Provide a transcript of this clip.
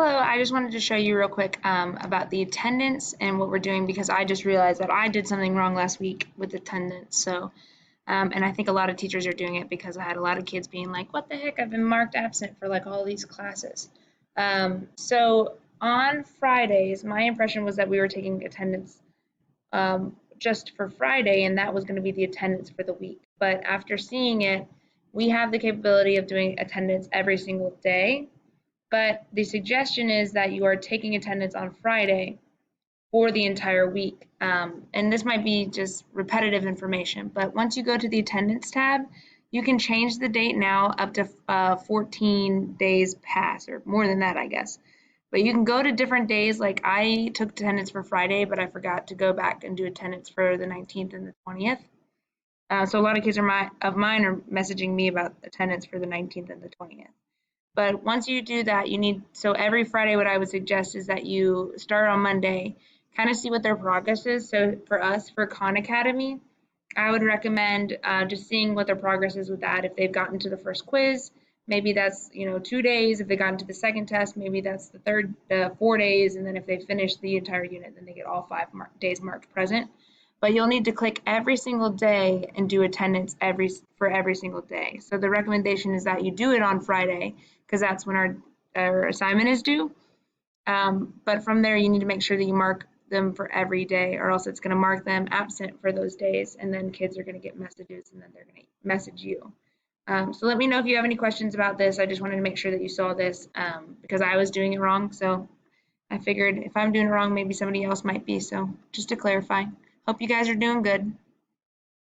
Hello, I just wanted to show you real quick about the attendance and what we're doing because I just realized that I did something wrong last week with attendance. And I think a lot of teachers are doing it because I had a lot of kids being like, what the heck, I've been marked absent for like all these classes. So on Fridays, my impression was that we were taking attendance just for Friday, and that was going to be the attendance for the week. But after seeing it, we have the capability of doing attendance every single day, but the suggestion is that you are taking attendance on Friday for the entire week. And this might be just repetitive information, but once you go to the attendance tab, you can change the date now up to 14 days past, or more than that, I guess. But you can go to different days. Like I took attendance for Friday, but I forgot to go back and do attendance for the 19th and the 20th. So a lot of kids of mine are messaging me about attendance for the 19th and the 20th. But once you do that, so every Friday, what I would suggest is that you start on Monday, kind of see what their progress is. So for us, for Khan Academy, I would recommend just seeing what their progress is with that. If they've gotten to the first quiz, maybe that's 2 days. If they got into the second test, maybe that's the 4 days. And then if they finish the entire unit, then they get all 5 days marked present. But you'll need to click every single day and do attendance for every single day. So the recommendation is that you do it on Friday because that's when our assignment is due. But from there, you need to make sure that you mark them for every day, or else it's going to mark them absent for those days, and then kids are going to get messages, and then they're going to message you. So let me know if you have any questions about this. I just wanted to make sure that you saw this because I was doing it wrong. So I figured if I'm doing it wrong, maybe somebody else might be. So just to clarify, hope you guys are doing good.